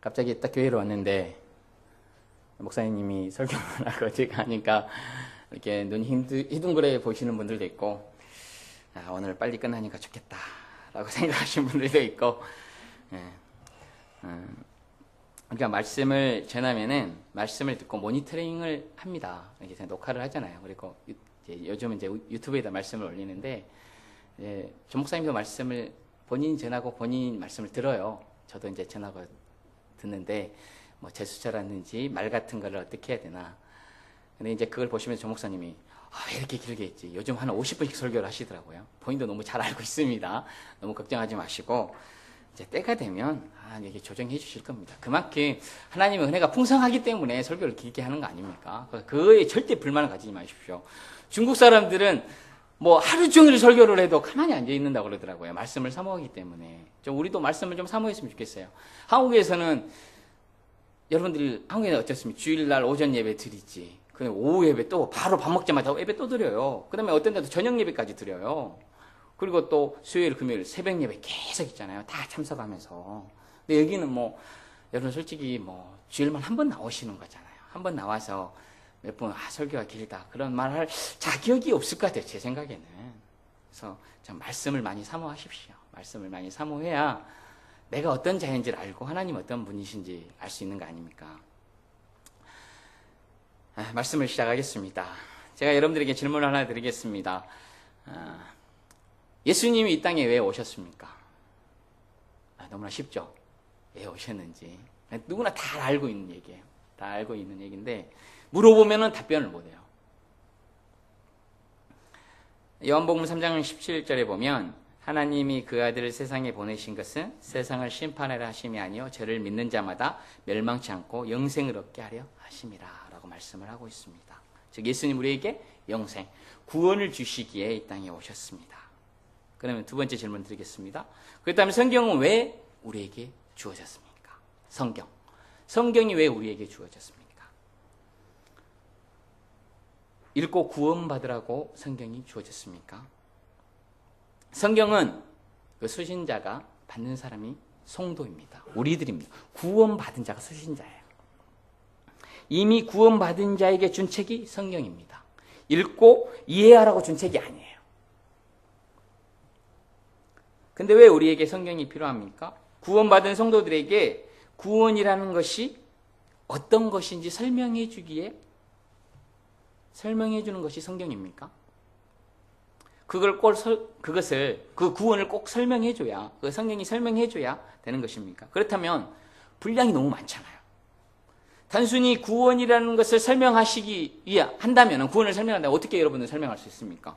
갑자기 딱 교회로 왔는데 목사님이 설교를 하고 제가 하니까 이렇게 눈 희둥그레 보시는 분들도 있고, 오늘 빨리 끝나니까 좋겠다 라고 생각하시는 분들도 있고, 우리가 말씀을 전하면은 말씀을 듣고 모니터링을 합니다. 이렇게 녹화를 하잖아요. 그리고 요즘은 이제 유튜브에다 말씀을 올리는데, 조 목사님도 말씀을 본인이 전하고 본인 말씀을 들어요. 저도 이제 전하고 듣는데, 뭐 재수자라든지 말 같은 거를 어떻게 해야 되나. 근데 이제 그걸 보시면서 조 목사님이 왜 이렇게 길게 했지? 요즘 한 50분씩 설교를 하시더라고요. 본인도 너무 잘 알고 있습니다. 너무 걱정하지 마시고 이제 때가 되면 이게 조정해 주실 겁니다. 그만큼 하나님의 은혜가 풍성하기 때문에 설교를 길게 하는 거 아닙니까? 그거에 절대 불만을 가지지 마십시오. 중국 사람들은 뭐 하루 종일 설교를 해도 가만히 앉아 있는다고 그러더라고요. 말씀을 사모하기 때문에. 좀 우리도 말씀을 좀 사모했으면 좋겠어요. 한국에서는 여러분들이 한국에는 어떻습니까? 주일날 오전 예배 드리지. 그럼 오후 예배 또 바로 밥 먹자마자 예배 또 드려요. 그 다음에 어떤 데도 저녁 예배까지 드려요. 그리고 또 수요일, 금요일 새벽 예배 계속 있잖아요. 다 참석하면서. 근데 여기는 뭐 여러분 솔직히 뭐 주일만 한 번 나오시는 거잖아요. 한 번 나와서 몇 번 설교가 길다 그런 말 할 자격이 없을 것 같아요. 제 생각에는. 그래서 좀 말씀을 많이 사모하십시오. 말씀을 많이 사모해야 내가 어떤 자인지를 알고 하나님 어떤 분이신지 알 수 있는 거 아닙니까? 말씀을 시작하겠습니다. 제가 여러분들에게 질문을 하나 드리겠습니다. 예수님이 이 땅에 왜 오셨습니까? 너무나 쉽죠? 왜 오셨는지. 누구나 다 알고 있는 얘기예요. 다 알고 있는 얘기인데 물어보면 답변을 못해요. 요한복음 3장 17절에 보면 하나님이 그 아들을 세상에 보내신 것은 세상을 심판하려 하심이 아니요 저를 믿는 자마다 멸망치 않고 영생을 얻게 하려 하심이라 라고 말씀을 하고 있습니다. 즉 예수님 우리에게 영생, 구원을 주시기에 이 땅에 오셨습니다. 그러면 두 번째 질문 드리겠습니다. 그렇다면 성경은 왜 우리에게 주어졌습니까? 성경이 왜 우리에게 주어졌습니까? 읽고 구원받으라고 성경이 주어졌습니까? 성경은 그 수신자가 받는 사람이 성도입니다. 우리들입니다. 구원받은 자가 수신자예요. 이미 구원받은 자에게 준 책이 성경입니다. 읽고 이해하라고 준 책이 아니에요. 근데 왜 우리에게 성경이 필요합니까? 구원받은 성도들에게 구원이라는 것이 어떤 것인지 설명해 주기에 설명해 주는 것이 성경입니까? 그 구원을 꼭 설명해 줘야, 그 성경이 설명해 줘야 되는 것입니까? 그렇다면 분량이 너무 많잖아요. 단순히 구원이라는 것을 설명하시기 위해 한다면, 구원을 설명한다면 어떻게 여러분은 설명할 수 있습니까?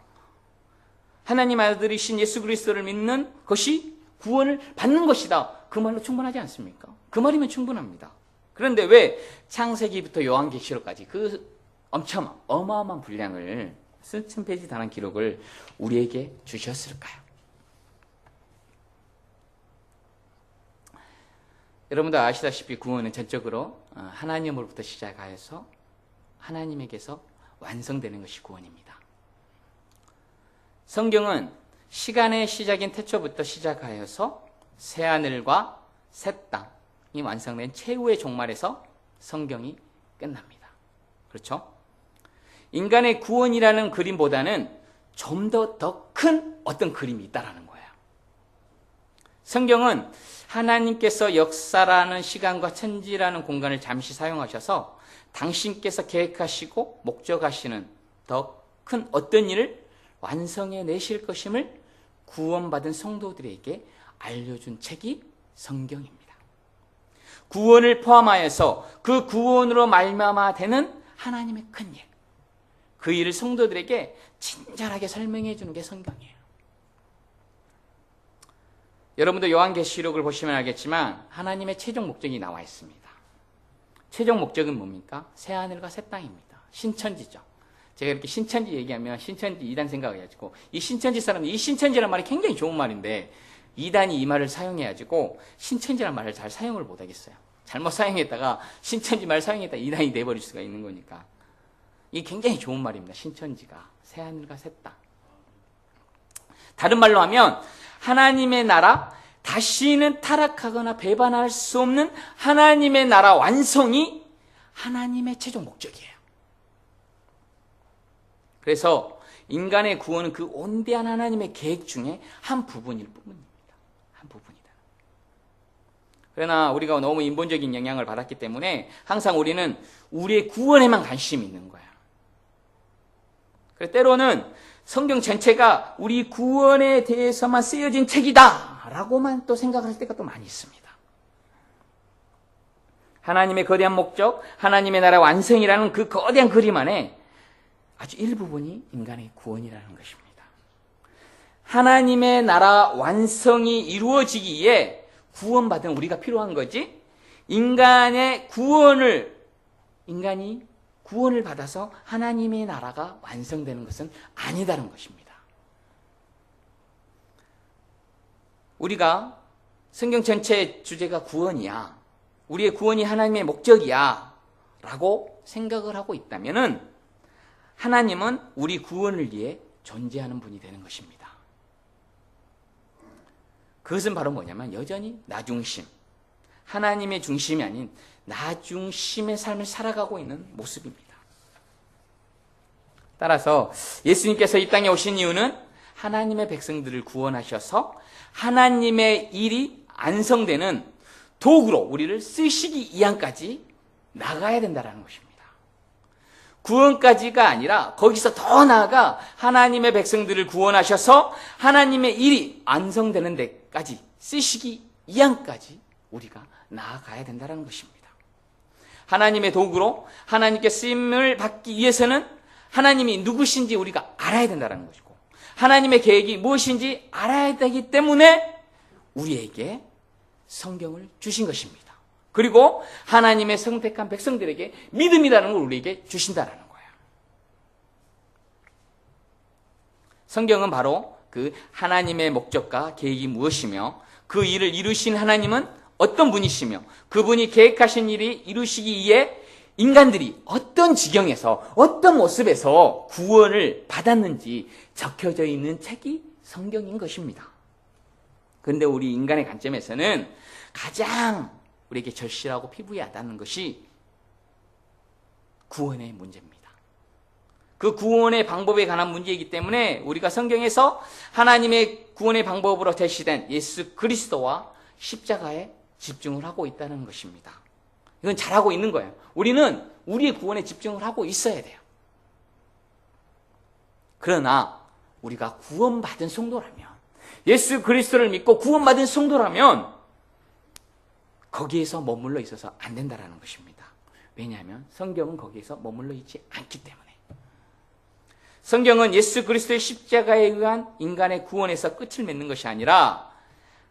하나님 아들이신 예수 그리스도를 믿는 것이 구원을 받는 것이다. 그 말로 충분하지 않습니까? 그 말이면 충분합니다. 그런데 왜 창세기부터 요한계시록까지 그 엄청 어마어마한 분량을 수천 페이지 달한 기록을 우리에게 주셨을까요? 여러분도 아시다시피 구원은 전적으로 하나님으로부터 시작하여서 하나님에게서 완성되는 것이 구원입니다. 성경은 시간의 시작인 태초부터 시작하여서 새하늘과 새 땅이 완성된 최후의 종말에서 성경이 끝납니다. 그렇죠? 인간의 구원이라는 그림보다는 좀 더 큰 어떤 그림이 있다라는 거예요. 성경은 하나님께서 역사라는 시간과 천지라는 공간을 잠시 사용하셔서 당신께서 계획하시고 목적하시는 더 큰 어떤 일을 완성해 내실 것임을 구원받은 성도들에게 알려준 책이 성경입니다. 구원을 포함하여서 그 구원으로 말미암아 되는 하나님의 큰 일, 그 일을 성도들에게 친절하게 설명해 주는 게 성경이에요. 여러분도 요한계시록을 보시면 알겠지만 하나님의 최종 목적이 나와 있습니다. 최종 목적은 뭡니까? 새하늘과 새 땅입니다. 신천지죠. 제가 이렇게 신천지 얘기하면 신천지 이단 생각해가지고 이 신천지 사람이 이 신천지라는 말이 굉장히 좋은 말인데 이단이 이 말을 사용해가지고 신천지라는 말을 잘 사용을 못하겠어요. 잘못 사용했다가 신천지 말 사용했다가 이단이 돼버릴 수가 있는 거니까. 이게 굉장히 좋은 말입니다. 신천지가. 새하늘과 새 땅. 다른 말로 하면 하나님의 나라, 다시는 타락하거나 배반할 수 없는 하나님의 나라 완성이 하나님의 최종 목적이에요. 그래서 인간의 구원은 그 온대한 하나님의 계획 중에 한 부분일 뿐입니다. 한 부분이다. 그러나 우리가 너무 인본적인 영향을 받았기 때문에 항상 우리는 우리의 구원에만 관심이 있는 거야. 그래서 때로는 성경 전체가 우리 구원에 대해서만 쓰여진 책이다 라고만 또 생각할 때가 또 많이 있습니다. 하나님의 거대한 목적, 하나님의 나라 완성이라는 그 거대한 그림 안에 아주 일부분이 인간의 구원이라는 것입니다. 하나님의 나라 완성이 이루어지기에 구원받은 우리가 필요한 거지, 인간이 구원을 받아서 하나님의 나라가 완성되는 것은 아니다는 것입니다. 우리가 성경 전체의 주제가 구원이야, 우리의 구원이 하나님의 목적이야 라고 생각을 하고 있다면은 하나님은 우리 구원을 위해 존재하는 분이 되는 것입니다. 그것은 바로 뭐냐면 여전히 나 중심, 하나님의 중심이 아닌 나 중심의 삶을 살아가고 있는 모습입니다. 따라서 예수님께서 이 땅에 오신 이유는 하나님의 백성들을 구원하셔서 하나님의 일이 완성되는 도구로 우리를 쓰시기 이항까지 나가야 된다는 것입니다. 구원까지가 아니라 거기서 더 나아가 하나님의 백성들을 구원하셔서 하나님의 일이 완성되는 데까지 쓰시기 이항까지 우리가 나아가야 된다는 것입니다. 하나님의 도구로 하나님께 쓰임을 받기 위해서는 하나님이 누구신지 우리가 알아야 된다는 것이고, 하나님의 계획이 무엇인지 알아야 되기 때문에 우리에게 성경을 주신 것입니다. 그리고 하나님의 선택한 백성들에게 믿음이라는 걸 우리에게 주신다는 거예요. 성경은 바로 그 하나님의 목적과 계획이 무엇이며 그 일을 이루신 하나님은 어떤 분이시며 그분이 계획하신 일이 이루시기 위해 인간들이 어떤 지경에서 어떤 모습에서 구원을 받았는지 적혀져 있는 책이 성경인 것입니다. 그런데 우리 인간의 관점에서는 가장 우리에게 절실하고 피부야하다는 것이 구원의 문제입니다. 그 구원의 방법에 관한 문제이기 때문에 우리가 성경에서 하나님의 구원의 방법으로 제시된 예수 그리스도와 십자가에 집중을 하고 있다는 것입니다. 이건 잘하고 있는 거예요. 우리는 우리의 구원에 집중을 하고 있어야 돼요. 그러나 우리가 구원받은 성도라면, 예수 그리스도를 믿고 구원받은 성도라면 거기에서 머물러 있어서 안 된다는 것입니다. 왜냐하면 성경은 거기에서 머물러 있지 않기 때문에. 성경은 예수 그리스도의 십자가에 의한 인간의 구원에서 끝을 맺는 것이 아니라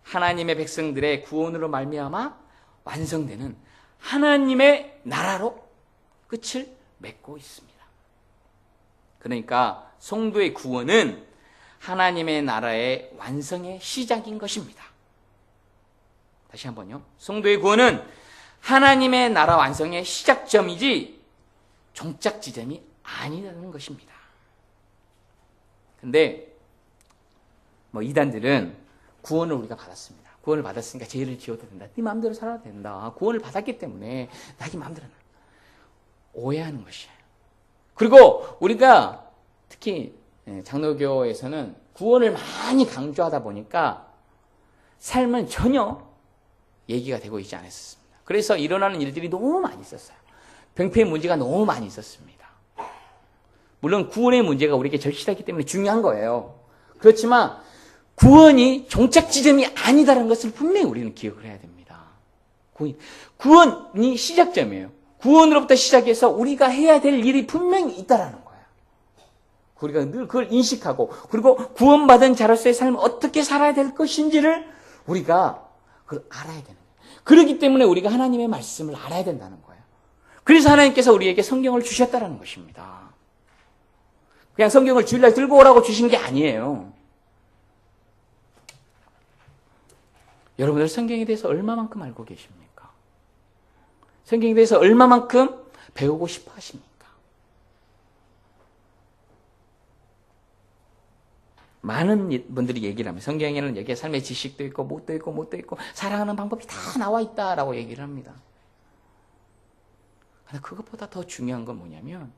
하나님의 백성들의 구원으로 말미암아 완성되는 하나님의 나라로 끝을 맺고 있습니다. 그러니까 성도의 구원은 하나님의 나라의 완성의 시작인 것입니다. 다시 한번요. 성도의 구원은 하나님의 나라 완성의 시작점이지 종착 지점이 아니라는 것입니다. 근데 이단들은 구원을 우리가 받았습니다. 구원을 받았으니까 죄를 지어도 된다. 네 마음대로 살아도 된다. 구원을 받았기 때문에 자기 마음대로 오해하는 것이에요. 그리고 우리가 특히 장로교에서는 구원을 많이 강조하다 보니까 삶은 전혀 얘기가 되고 있지 않았습니다. 그래서 일어나는 일들이 너무 많이 있었어요. 병폐의 문제가 너무 많이 있었습니다. 물론 구원의 문제가 우리에게 절실하기 때문에 중요한 거예요. 그렇지만 구원이 종착 지점이 아니다라는 것을 분명히 우리는 기억을 해야 됩니다. 구원이 시작점이에요. 구원으로부터 시작해서 우리가 해야 될 일이 분명히 있다라는 거예요. 우리가 늘 그걸 인식하고, 그리고 구원받은 자로서의 삶을 어떻게 살아야 될 것인지를 우리가 그걸 알아야 되는 거예요. 그렇기 때문에 우리가 하나님의 말씀을 알아야 된다는 거예요. 그래서 하나님께서 우리에게 성경을 주셨다는 것입니다. 그냥 성경을 주일날 들고 오라고 주신 게 아니에요. 여러분들 성경에 대해서 얼마만큼 알고 계십니까? 성경에 대해서 얼마만큼 배우고 싶어 하십니까? 많은 분들이 얘기를 하면 성경에는 여기에 삶의 지식도 있고 못도 있고 못도 있고 사랑하는 방법이 다 나와 있다라고 얘기를 합니다. 근데 그것보다 더 중요한 건 뭐냐면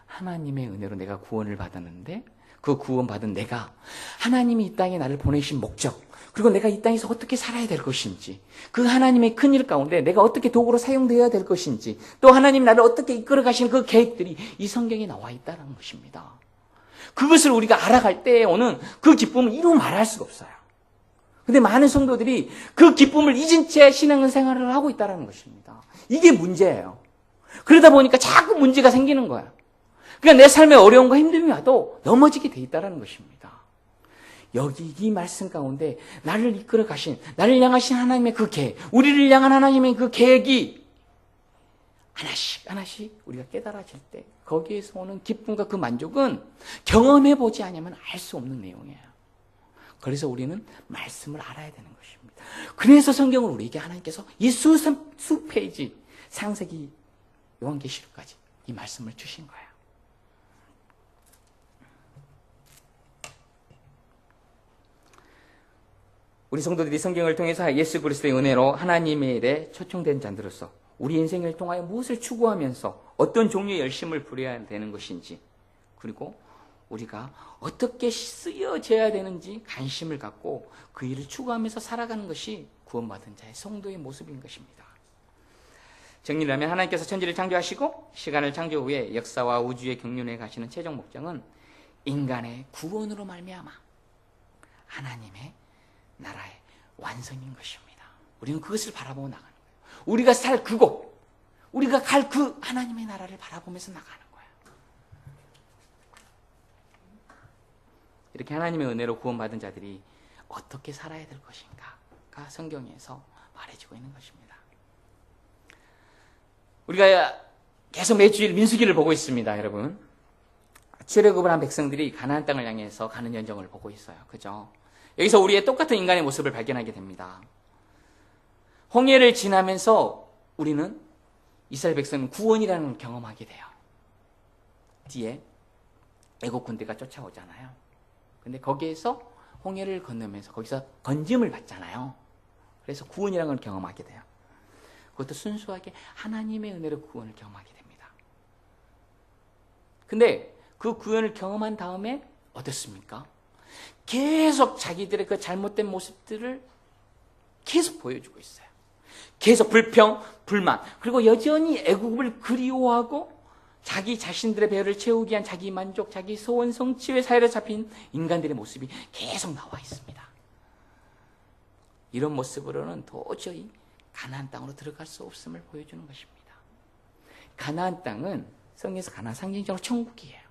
하나님의 은혜로 내가 구원을 받았는데 그 구원받은 내가 하나님이 이 땅에 나를 보내신 목적, 그리고 내가 이 땅에서 어떻게 살아야 될 것인지, 그 하나님의 큰 일 가운데 내가 어떻게 도구로 사용되어야 될 것인지, 또 하나님 나를 어떻게 이끌어 가시는 그 계획들이 이 성경에 나와 있다는 것입니다. 그것을 우리가 알아갈 때 오는 그 기쁨을 이루 말할 수가 없어요. 근데 많은 성도들이 그 기쁨을 잊은 채 신앙생활을 하고 있다는 것입니다. 이게 문제예요. 그러다 보니까 자꾸 문제가 생기는 거야. 그러니까 내 삶에 어려움과 힘듦이 와도 넘어지게 돼 있다는 것입니다. 여기 이 말씀 가운데 나를 이끌어 가신, 나를 향하신 하나님의 그 계획, 우리를 향한 하나님의 그 계획이 하나씩 하나씩 우리가 깨달아질 때 거기에서 오는 기쁨과 그 만족은 경험해 보지 않으면 알 수 없는 내용이에요. 그래서 우리는 말씀을 알아야 되는 것입니다. 그래서 성경을 우리에게 하나님께서 이 수 페이지, 창세기, 요한계시록까지 이 말씀을 주신 거예요. 우리 성도들이 성경을 통해서 예수 그리스도의 은혜로 하나님의 일에 초청된 자들로서 우리 인생을 통하여 무엇을 추구하면서 어떤 종류의 열심을 부려야 되는 것인지, 그리고 우리가 어떻게 쓰여져야 되는지 관심을 갖고 그 일을 추구하면서 살아가는 것이 구원받은 자의 성도의 모습인 것입니다. 정리를 하면 하나님께서 천지를 창조하시고 시간을 창조 후에 역사와 우주의 경륜에 가시는 최종 목적은 인간의 구원으로 말미암아 하나님의 나라의 완성인 것입니다. 우리는 그것을 바라보고 나가는 거예요. 우리가 살 그곳, 우리가 갈 그 하나님의 나라를 바라보면서 나가는 거예요. 이렇게 하나님의 은혜로 구원받은 자들이 어떻게 살아야 될 것인가가 성경에서 말해주고 있는 것입니다. 우리가 계속 매주일 민수기를 보고 있습니다, 여러분. 출애굽을 한 백성들이 가나안 땅을 향해서 가는 여정을 보고 있어요. 그죠? 여기서 우리의 똑같은 인간의 모습을 발견하게 됩니다. 홍해를 지나면서 우리는 이스라엘 백성은 구원이라는 걸 경험하게 돼요. 뒤에 애국 군대가 쫓아오잖아요. 근데 거기에서 홍해를 건너면서 거기서 건짐을 받잖아요. 그래서 구원이라는 걸 경험하게 돼요. 그것도 순수하게 하나님의 은혜로 구원을 경험하게 됩니다. 근데 그 구원을 경험한 다음에 어떻습니까? 계속 자기들의 그 잘못된 모습들을 계속 보여주고 있어요. 계속 불평, 불만, 그리고 여전히 애국을 그리워하고 자기 자신들의 배를 채우기 위한 자기 만족, 자기 소원 성취의 사회로 잡힌 인간들의 모습이 계속 나와 있습니다. 이런 모습으로는 도저히 가나안 땅으로 들어갈 수 없음을 보여주는 것입니다. 가나안 땅은 성경에서 가나안 상징적으로 천국이에요.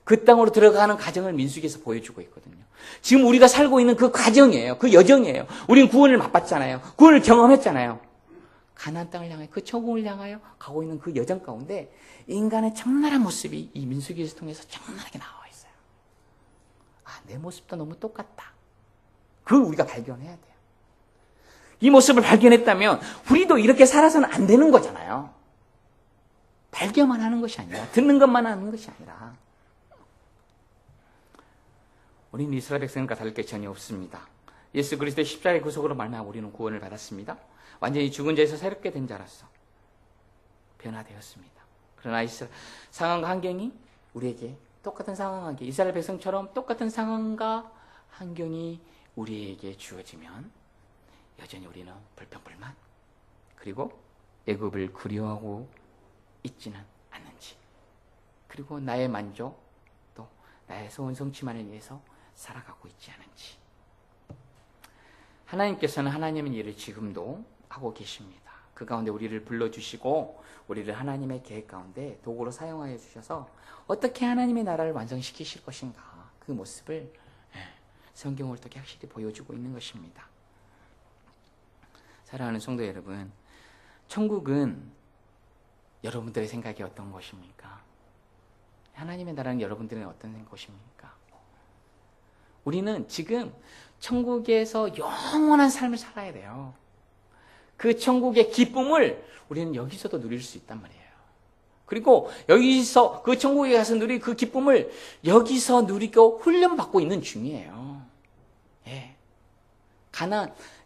그 땅으로 들어가는 과정을 민수기에서 보여주고 있거든요. 지금 우리가 살고 있는 그 과정이에요. 그 여정이에요. 우리는 구원을 맛봤잖아요. 구원을 경험했잖아요. 가나안 땅을 향해 그 천국을 향하여 가고 있는 그 여정 가운데 인간의 적나라한 모습이 이 민수기에서 통해서 적나라하게 나와 있어요. 아, 내 모습도 너무 똑같다. 그걸 우리가 발견해야 돼요. 이 모습을 발견했다면 우리도 이렇게 살아서는 안 되는 거잖아요. 발견만 하는 것이 아니라, 듣는 것만 하는 것이 아니라, 우리는 이스라엘 백성과 다를 게 전혀 없습니다. 예수 그리스도의 십자가의 구속으로 말미암아 우리는 구원을 받았습니다. 완전히 죽은 자에서 새롭게 된 자로서 변화되었습니다. 그러나 상황과 환경이 우리에게 똑같은 상황하게, 이스라엘 백성처럼 똑같은 상황과 환경이 우리에게 주어지면 여전히 우리는 불평불만, 그리고 애굽을 그리워하고 있지는 않는지, 그리고 나의 만족, 또 나의 소원 성취만을 위해서 살아가고 있지 않은지. 하나님께서는 하나님의 일을 지금도 하고 계십니다. 그 가운데 우리를 불러주시고 우리를 하나님의 계획 가운데 도구로 사용하여 주셔서 어떻게 하나님의 나라를 완성시키실 것인가, 그 모습을 성경을 통해 확실히 보여주고 있는 것입니다. 사랑하는 성도 여러분, 천국은 여러분들의 생각이 어떤 것입니까? 하나님의 나라는 여러분들의 어떤 것입니까? 우리는 지금 천국에서 영원한 삶을 살아야 돼요. 그 천국의 기쁨을 우리는 여기서도 누릴 수 있단 말이에요. 그리고 여기서 그 천국에 가서 누릴 그 기쁨을 여기서 누리고 훈련받고 있는 중이에요. 예.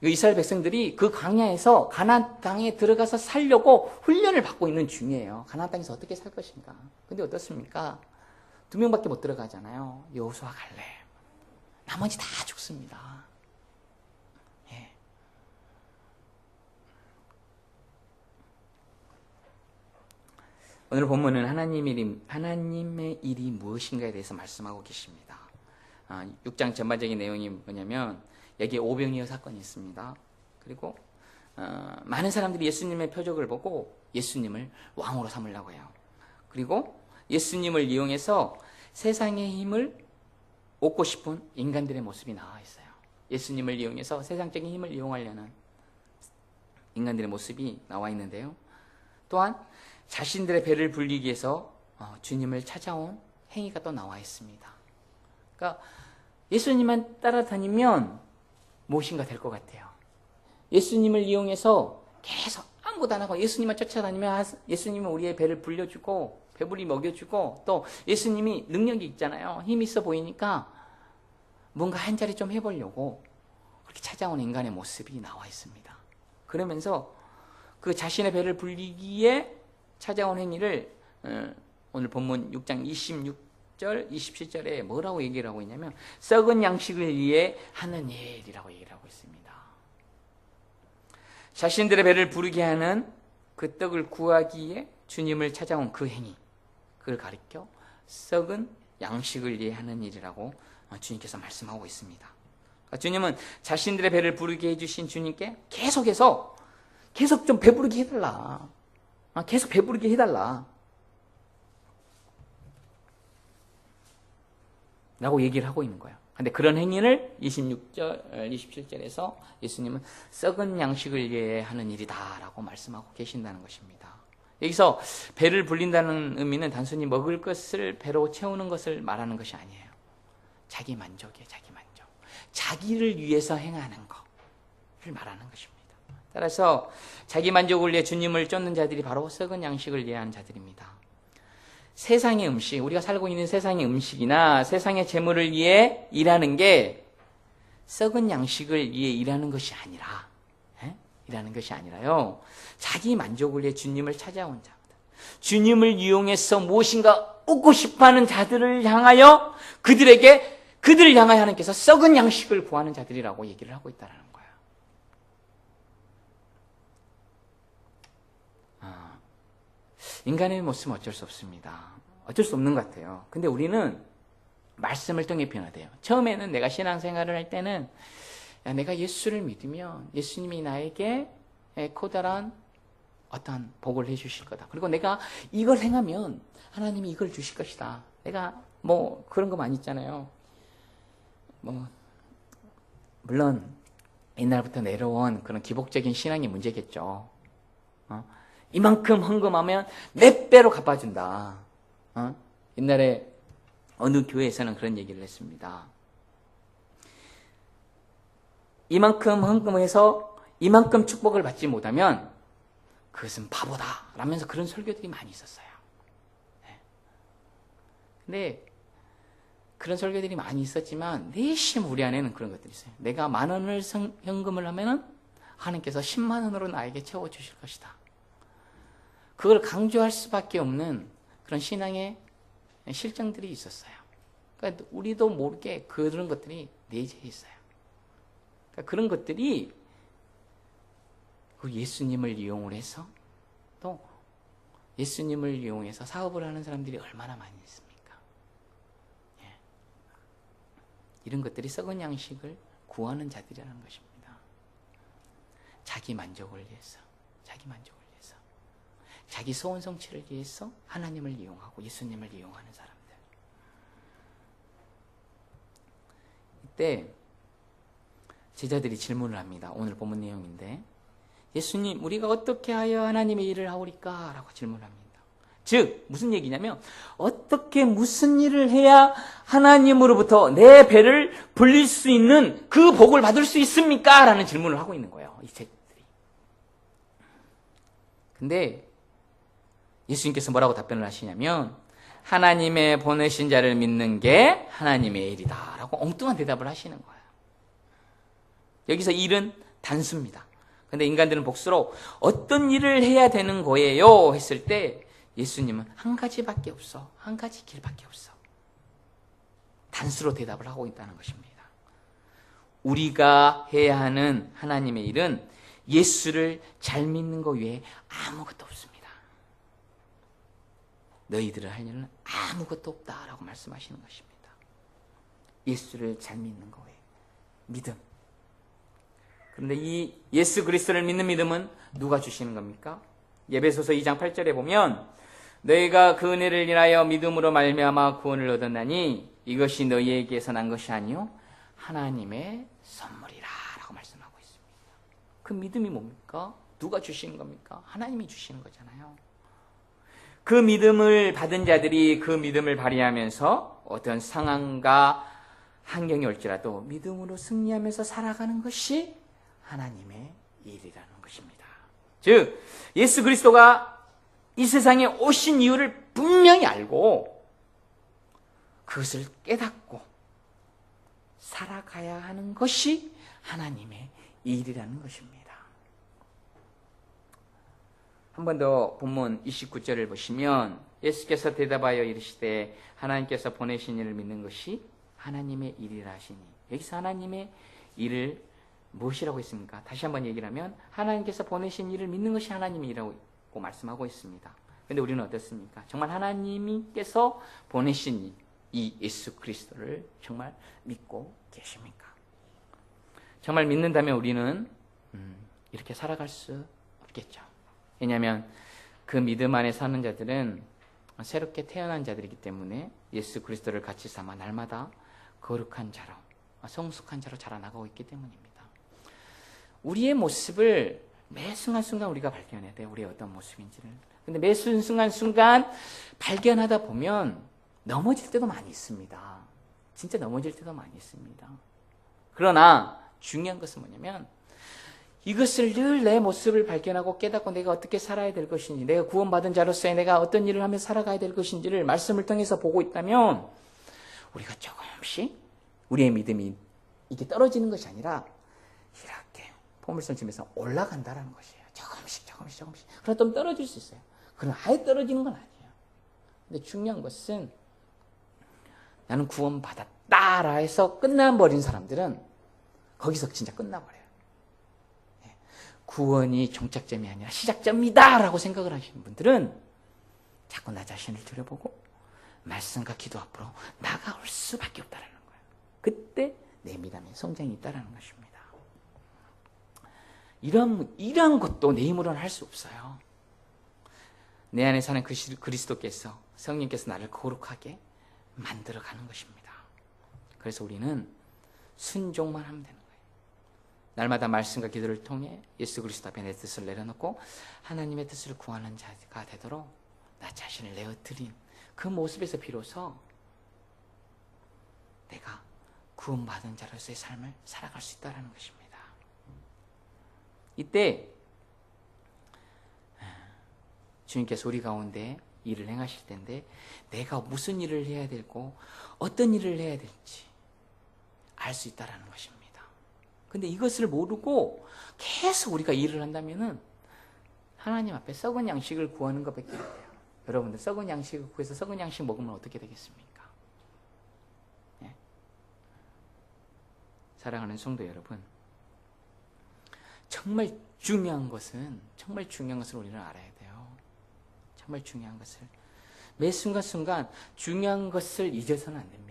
이스라엘 백성들이 그 광야에서 가나안 땅에 들어가서 살려고 훈련을 받고 있는 중이에요. 가나안 땅에서 어떻게 살 것인가. 근데 어떻습니까? 2명밖에 못 들어가잖아요. 여호수아 갈렙. 나머지 다 죽습니다. 예. 오늘 본문은 하나님의 일이 무엇인가에 대해서 말씀하고 계십니다. 6장 전반적인 내용이 뭐냐면 여기에 오병이어 사건이 있습니다. 그리고 많은 사람들이 예수님의 표적을 보고 예수님을 왕으로 삼으려고 해요. 그리고 예수님을 이용해서 세상의 힘을 얻고 싶은 인간들의 모습이 나와 있어요. 예수님을 이용해서 세상적인 힘을 이용하려는 인간들의 모습이 나와 있는데요. 또한 자신들의 배를 불리기 위해서 주님을 찾아온 행위가 또 나와 있습니다. 그러니까 예수님만 따라다니면 무엇인가 될 것 같아요. 예수님을 이용해서 계속 아무것도 안 하고 예수님만 쫓아다니면 예수님은 우리의 배를 불려주고 배불리 먹여주고 또 예수님이 능력이 있잖아요. 힘이 있어 보이니까 뭔가 한 자리 좀 해보려고 그렇게 찾아온 인간의 모습이 나와 있습니다. 그러면서 그 자신의 배를 불리기에 찾아온 행위를 오늘 본문 6장 26절, 27절에 뭐라고 얘기를 하고 있냐면 썩은 양식을 위해 하는 일이라고 얘기를 하고 있습니다. 자신들의 배를 부르게 하는 그 떡을 구하기에 주님을 찾아온 그 행위, 그걸 가리켜 썩은 양식을 위해 하는 일이라고 주님께서 말씀하고 있습니다. 주님은 자신들의 배를 부르게 해주신 주님께 계속 좀 배부르게 해달라. 계속 배부르게 해달라. 라고 얘기를 하고 있는 거예요. 근데 그런 행위를 26절, 27절에서 예수님은 썩은 양식을 위해 하는 일이다 라고 말씀하고 계신다는 것입니다. 여기서 배를 불린다는 의미는 단순히 먹을 것을 배로 채우는 것을 말하는 것이 아니에요. 자기 만족이에요. 자기 만족. 자기를 위해서 행하는 것을 말하는 것입니다. 따라서 자기 만족을 위해 주님을 쫓는 자들이 바로 썩은 양식을 위해 하는 자들입니다. 세상의 음식, 우리가 살고 있는 세상의 음식이나 세상의 재물을 위해 일하는 게 썩은 양식을 위해 일하는 것이 아니라 일하는 것이 아니라요. 자기 만족을 위해 주님을 찾아온 자들. 주님을 이용해서 무엇인가 얻고 싶어하는 자들을 향하여 그들을 향하여 하나님께서 썩은 양식을 구하는 자들이라고 얘기를 하고 있다는 거예요. 인간의 모습은 어쩔 수 없습니다. 어쩔 수 없는 것 같아요. 근데 우리는 말씀을 통해 변화돼요. 처음에는 내가 신앙생활을 할 때는 내가 예수를 믿으면 예수님이 나에게 커다란 어떤 복을 해주실 거다. 그리고 내가 이걸 행하면 하나님이 이걸 주실 것이다. 내가 그런 거 많이 있잖아요. 물론 옛날부터 내려온 그런 기복적인 신앙의 문제겠죠. 이만큼 헌금하면 몇 배로 갚아준다. 옛날에 어느 교회에서는 그런 얘기를 했습니다. 이만큼 헌금해서 이만큼 축복을 받지 못하면 그것은 바보다 라면서 그런 설교들이 많이 있었어요. 근데 그런 설교들이 많이 있었지만 내심 우리 안에는 그런 것들이 있어요. 내가 10,000원을 현금을 하면은 하나님께서 10만 원으로 나에게 채워주실 것이다. 그걸 강조할 수밖에 없는 그런 신앙의 실정들이 있었어요. 그러니까 우리도 모르게 그런 것들이 내재해 있어요. 그러니까 그런 것들이 예수님을 이용을 해서 또 예수님을 이용해서 사업을 하는 사람들이 얼마나 많이 있습니까? 이런 것들이 썩은 양식을 구하는 자들이라는 것입니다. 자기 만족을 위해서, 자기 소원 성취를 위해서 하나님을 이용하고 예수님을 이용하는 사람들. 이때 제자들이 질문을 합니다. 오늘 본문 내용인데 예수님, 우리가 어떻게 하여 하나님의 일을 하오리까? 라고 질문을 합니다. 즉 무슨 얘기냐면 어떻게 무슨 일을 해야 하나님으로부터 내 배를 불릴 수 있는 그 복을 받을 수 있습니까? 라는 질문을 하고 있는 거예요. 이 제자들이. 근데 예수님께서 뭐라고 답변을 하시냐면 하나님의 보내신 자를 믿는 게 하나님의 일이다 라고 엉뚱한 대답을 하시는 거예요. 여기서 일은 단수입니다. 근데 인간들은 복수로 어떤 일을 해야 되는 거예요 했을 때 예수님은 한 가지밖에 없어. 한 가지 길밖에 없어. 단수로 대답을 하고 있다는 것입니다. 우리가 해야 하는 하나님의 일은 예수를 잘 믿는 것 외에 아무것도 없습니다. 너희들을 할 일은 아무것도 없다라고 말씀하시는 것입니다. 예수를 잘 믿는 것 외에 믿음. 그런데 이 예수 그리스도를 믿는 믿음은 누가 주시는 겁니까? 에베소서 2장 8절에 보면 너희가 그 은혜를 인하여 믿음으로 말미암아 구원을 얻었나니 이것이 너희에게서 난 것이 아니요 하나님의 선물이라 라고 말씀하고 있습니다. 그 믿음이 뭡니까? 누가 주시는 겁니까? 하나님이 주시는 거잖아요. 그 믿음을 받은 자들이 그 믿음을 발휘하면서 어떤 상황과 환경이 올지라도 믿음으로 승리하면서 살아가는 것이 하나님의 일이라는 것입니다. 즉 예수 그리스도가 이 세상에 오신 이유를 분명히 알고 그것을 깨닫고 살아가야 하는 것이 하나님의 일이라는 것입니다. 한 번 더 본문 29절을 보시면 예수께서 대답하여 이르시되 하나님께서 보내신 이를 믿는 것이 하나님의 일이라 하시니 여기서 하나님의 일을 무엇이라고 했습니까? 다시 한번 얘기를 하면 하나님께서 보내신 일을 믿는 것이 하나님의 일이라고 말씀하고 있습니다. 그런데 우리는 어떻습니까? 정말 하나님께서 보내신 이 예수 그리스도를 정말 믿고 계십니까? 정말 믿는다면 우리는 이렇게 살아갈 수 없겠죠. 왜냐하면 그 믿음 안에 사는 자들은 새롭게 태어난 자들이기 때문에 예수 그리스도를 같이 삼아 날마다 거룩한 자로 성숙한 자로 자라나가고 있기 때문입니다. 우리의 모습을 매 순간순간 우리가 발견해야 돼요. 우리의 어떤 모습인지를. 근데 매 순간순간 발견하다 보면 넘어질 때도 많이 있습니다. 진짜 넘어질 때도 많이 있습니다. 그러나 중요한 것은 뭐냐면 이것을 늘 내 모습을 발견하고 깨닫고 내가 어떻게 살아야 될 것인지, 내가 구원받은 자로서의 내가 어떤 일을 하며 살아가야 될 것인지를 말씀을 통해서 보고 있다면 우리가 조금씩 우리의 믿음이 이게 떨어지는 것이 아니라 이렇게 포물선 치면서 올라간다는 것이에요. 조금씩. 그러나 좀 떨어질 수 있어요. 그러나 아예 떨어지는 건 아니에요. 근데 중요한 것은 나는 구원받았다라 해서 끝나버린 사람들은 거기서 진짜 끝나버려요. 구원이 종착점이 아니라 시작점이다 라고 생각을 하시는 분들은 자꾸 나 자신을 들여보고 말씀과 기도 앞으로 나아갈 수밖에 없다는 거예요. 그때 내 믿음의 성장이 있다는 것입니다. 이런 것도 내 힘으로는 할 수 없어요. 내 안에 사는 그리스도께서 성령께서 나를 거룩하게 만들어가는 것입니다. 그래서 우리는 순종만 하면 되는 거예요. 날마다 말씀과 기도를 통해 예수 그리스도 앞에 내 뜻을 내려놓고 하나님의 뜻을 구하는 자가 되도록 나 자신을 내어드린 그 모습에서 비로소 내가 구원받은 자로서의 삶을 살아갈 수 있다는 것입니다. 이때 주님께서 우리 가운데 일을 행하실 텐데 내가 무슨 일을 해야 되고 어떤 일을 해야 될지 알 수 있다는 것입니다. 근데 이것을 모르고 계속 우리가 일을 한다면은 하나님 앞에 썩은 양식을 구하는 것밖에 안 돼요. 여러분들 썩은 양식을 구해서 썩은 양식 먹으면 어떻게 되겠습니까? 네? 사랑하는 성도 여러분, 정말 중요한 것은 우리는 알아야 돼요. 정말 중요한 것을 매 순간순간 중요한 것을 잊어서는 안 됩니다.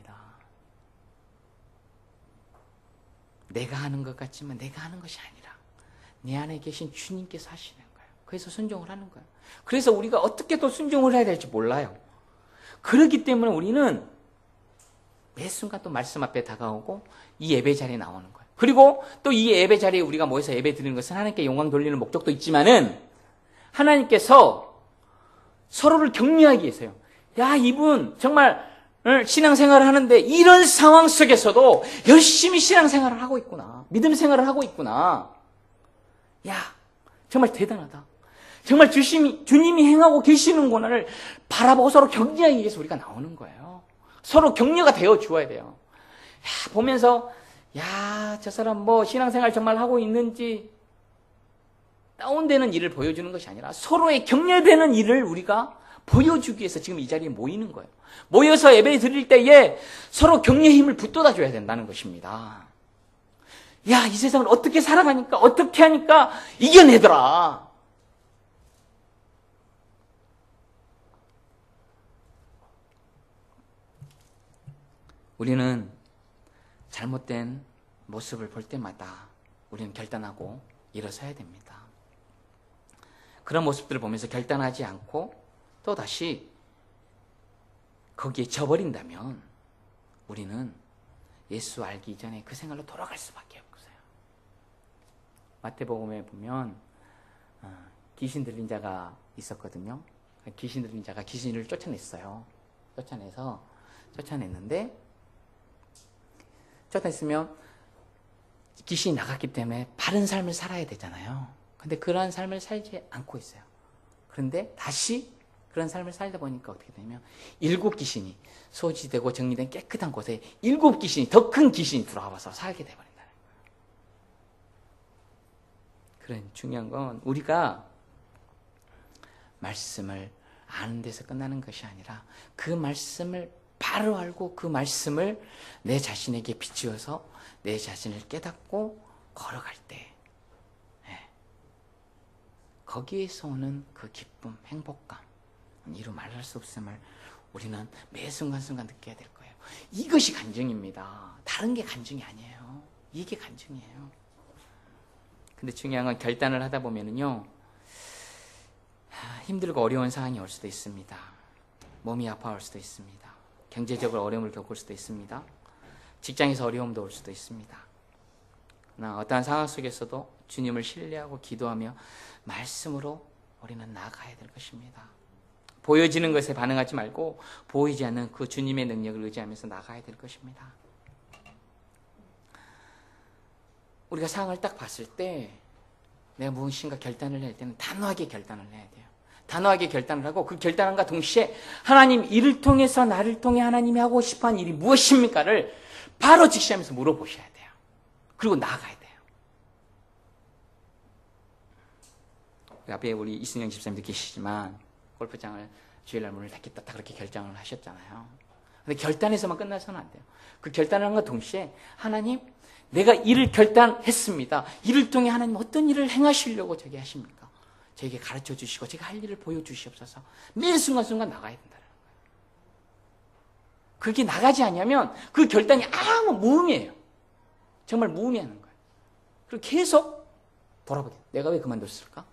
내가 하는 것 같지만 내가 하는 것이 아니라 내 안에 계신 주님께서 하시는 거예요. 그래서 순종을 하는 거예요. 그래서 우리가 어떻게 또 순종을 해야 될지 몰라요. 그렇기 때문에 우리는 매 순간 또 말씀 앞에 다가오고 이 예배 자리에 나오는 거예요. 그리고 또 이 예배 자리에 우리가 모여서 예배 드리는 것은 하나님께 영광 돌리는 목적도 있지만은 하나님께서 서로를 격려하기 위해서요. 야, 이분 정말 신앙생활을 하는데 이런 상황 속에서도 열심히 신앙생활을 하고 있구나. 믿음 생활을 하고 있구나. 야, 정말 대단하다. 정말 주님이 행하고 계시는 고난을 바라보고 서로 격려하기 위해서 우리가 나오는 거예요. 서로 격려가 되어 주어야 돼요. 보면서 저 사람 신앙생활 정말 하고 있는지 다운되는 일을 보여주는 것이 아니라 서로의 격려되는 일을 우리가 보여주기 위해서 지금 이 자리에 모이는 거예요. 모여서 예배 드릴 때에 서로 격려의 힘을 붙돋아 줘야 된다는 것입니다. 이 세상을 어떻게 살아가니까, 어떻게 하니까 이겨내더라. 우리는 잘못된 모습을 볼 때마다 우리는 결단하고 일어서야 됩니다. 그런 모습들을 보면서 결단하지 않고 또다시 거기에 져버린다면 우리는 예수 알기 이전에 그 생활로 돌아갈 수밖에 없어요. 마태복음에 보면 귀신 들린 자가 있었거든요. 귀신 들린 자가 귀신을 쫓아냈어요. 쫓아냈으면 귀신이 나갔기 때문에 바른 삶을 살아야 되잖아요. 근데 그러한 삶을 살지 않고 있어요. 그런데 다시 그런 삶을 살다 보니까 어떻게 되냐면 7 귀신이 소지되고 정리된 깨끗한 곳에 7 귀신이, 더 큰 귀신이 들어와서 살게 돼버린다. 그런 중요한 건 우리가 말씀을 아는 데서 끝나는 것이 아니라 그 말씀을 바로 알고 그 말씀을 내 자신에게 비추어서 내 자신을 깨닫고 걸어갈 때 거기에서 오는 그 기쁨, 행복감, 이루 말할 수 없음을 우리는 매 순간순간 느껴야 될 거예요. 이것이 간증입니다. 다른 게 간증이 아니에요. 이게 간증이에요. 근데 중요한 건 결단을 하다 보면은요, 힘들고 어려운 상황이 올 수도 있습니다. 몸이 아파올 수도 있습니다. 경제적으로 어려움을 겪을 수도 있습니다. 직장에서 어려움도 올 수도 있습니다. 그러나 어떠한 상황 속에서도 주님을 신뢰하고 기도하며 말씀으로 우리는 나아가야 될 것입니다. 보여지는 것에 반응하지 말고 보이지 않는 그 주님의 능력을 의지하면서 나아가야 될 것입니다. 우리가 상황을 딱 봤을 때 내가 무엇인가 결단을 할 때는 단호하게 결단을 해야 돼요. 단호하게 결단을 하고 그 결단함과 동시에 하나님, 이를 통해서 나를 통해 하나님이 하고 싶어하는 일이 무엇입니까를 바로 직시하면서 물어보셔야 돼요. 그리고 나아가야 돼요. 앞에 우리 이승영 집사님도 계시지만 골프장을 주일날 문을 닫겠다 그렇게 결정을 하셨잖아요. 근데 결단해서만 끝나서는 안 돼요. 그 결단을 한과 동시에 하나님, 내가 이를 결단했습니다. 이를 통해 하나님 어떤 일을 행하시려고 저게 하십니까? 저에게 가르쳐 주시고 제가 할 일을 보여주시옵소서. 매 순간순간 나가야 된다는 거예요. 그렇게 나가지 않으면 그 결단이 아무 무의미해요. 정말 무의미하는 거예요. 그리고 계속 돌아보게 돼요. 내가 왜 그만뒀을까?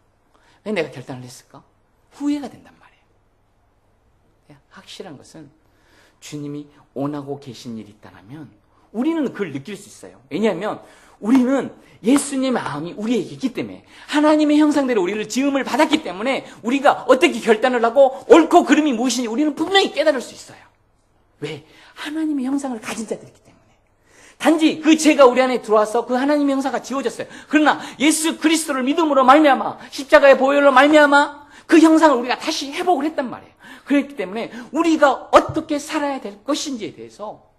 왜 내가 결단을 했을까? 후회가 된단 말이에요. 확실한 것은 주님이 원하고 계신 일이 있다면 우리는 그걸 느낄 수 있어요. 왜냐하면 우리는 예수님의 마음이 우리에게 있기 때문에, 하나님의 형상대로 우리를 지음을 받았기 때문에 우리가 어떻게 결단을 하고 옳고 그름이 무엇인지 우리는 분명히 깨달을 수 있어요. 왜? 하나님의 형상을 가진 자들이기 때문에. 단지 그 죄가 우리 안에 들어와서 그 하나님의 형상가 지워졌어요. 그러나 예수 그리스도를 믿음으로 말미암아, 십자가의 보혈로 말미암아 그 형상을 우리가 다시 회복을 했단 말이에요. 그렇기 때문에 우리가 어떻게 살아야 될 것인지에 대해서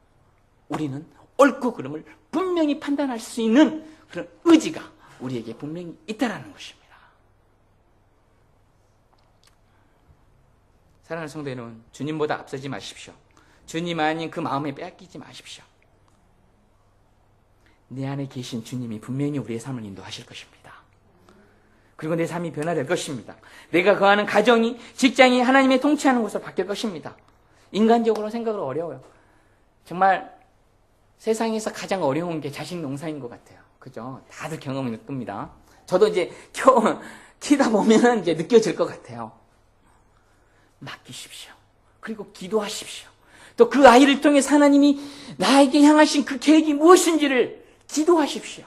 우리는 옳고 그름을 분명히 판단할 수 있는 그런 의지가 우리에게 분명히 있다는 것입니다. 사랑하는 성도 여러분, 주님보다 앞서지 마십시오. 주님 아닌 그 마음에 빼앗기지 마십시오. 내 안에 계신 주님이 분명히 우리의 삶을 인도하실 것입니다. 그리고 내 삶이 변화될 것입니다. 내가 거하는 가정이, 직장이 하나님의 통치하는 곳으로 바뀔 것입니다. 인간적으로 생각을 어려워요. 정말 세상에서 가장 어려운 게 자식 농사인 것 같아요. 그죠? 다들 경험일 겁니다. 저도 이제 키다 보면 이제 느껴질 것 같아요. 맡기십시오. 그리고 기도하십시오. 또 그 아이를 통해서 하나님이 나에게 향하신 그 계획이 무엇인지를 기도하십시오.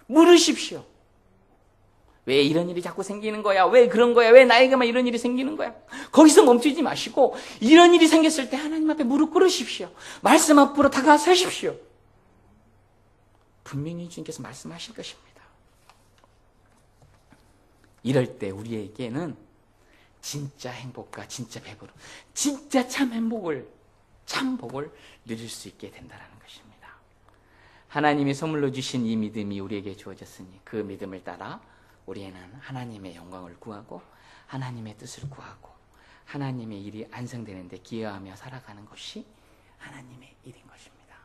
물으십시오. 왜 이런 일이 자꾸 생기는 거야? 왜 그런 거야? 왜 나에게만 이런 일이 생기는 거야? 거기서 멈추지 마시고 이런 일이 생겼을 때 하나님 앞에 무릎 꿇으십시오. 말씀 앞으로 다가서십시오. 분명히 주님께서 말씀하실 것입니다. 이럴 때 우리에게는 진짜 행복과 진짜 배부름, 진짜 참 행복을, 참 복을 누릴 수 있게 된다는 것입니다. 하나님이 선물로 주신 이 믿음이 우리에게 주어졌으니 그 믿음을 따라 우리는 하나님의 영광을 구하고 하나님의 뜻을 구하고 하나님의 일이 완성되는데 기여하며 살아가는 것이 하나님의 일인 것입니다.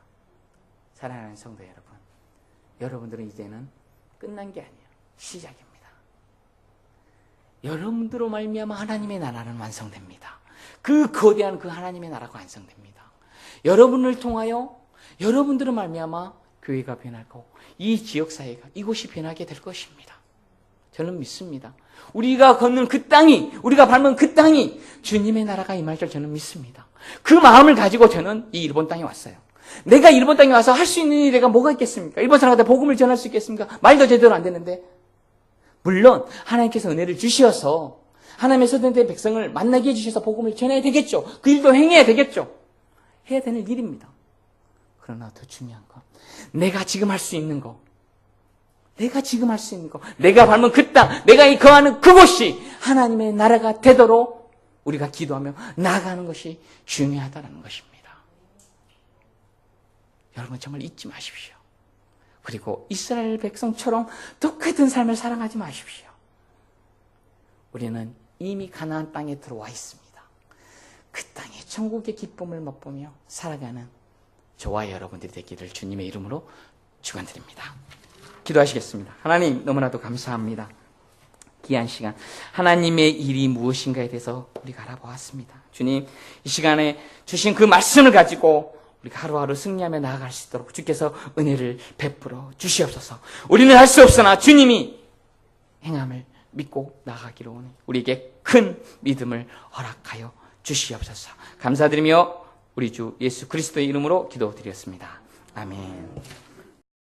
사랑하는 성도 여러분, 여러분들은 이제는 끝난 게 아니에요. 시작입니다. 여러분들로 말미암아 하나님의 나라는 완성됩니다. 그 거대한 그 하나님의 나라가 완성됩니다. 여러분을 통하여 여러분들로 말미암아 교회가 변하고 이 지역사회가 이곳이 변하게 될 것입니다. 저는 믿습니다. 우리가 걷는 그 땅이, 우리가 밟은 그 땅이 주님의 나라가 임할 줄 저는 믿습니다. 그 마음을 가지고 저는 이 일본 땅에 왔어요. 내가 일본 땅에 와서 할 수 있는 일이 내가 뭐가 있겠습니까? 일본 사람한테 복음을 전할 수 있겠습니까? 말도 제대로 안 되는데. 물론 하나님께서 은혜를 주셔서 하나님의 선택된 백성을 만나게 해주셔서 복음을 전해야 되겠죠. 그 일도 행해야 되겠죠. 해야 되는 일입니다. 그러나 더 중요한 건 내가 지금 할 수 있는 거, 내가 지금 할 수 있는 거, 내가 밟은 그 땅, 내가 거하는 그곳이 하나님의 나라가 되도록 우리가 기도하며 나아가는 것이 중요하다는 것입니다. 여러분 정말 잊지 마십시오. 그리고 이스라엘 백성처럼 똑같은 삶을 살아가지 마십시오. 우리는 이미 가나안 땅에 들어와 있습니다. 그 땅에 천국의 기쁨을 맛보며 살아가는 저와 여러분들이 되기를 주님의 이름으로 축원드립니다. 기도하시겠습니다. 하나님 너무나도 감사합니다. 귀한 시간, 하나님의 일이 무엇인가에 대해서 우리가 알아보았습니다. 주님, 이 시간에 주신 그 말씀을 가지고 우리가 하루하루 승리하며 나아갈 수 있도록 주께서 은혜를 베풀어 주시옵소서. 우리는 할 수 없으나 주님이 행함을 믿고 나아가기로 오니 우리에게 큰 믿음을 허락하여 주시옵소서. 감사드리며 우리 주 예수 그리스도의 이름으로 기도드렸습니다. 아멘.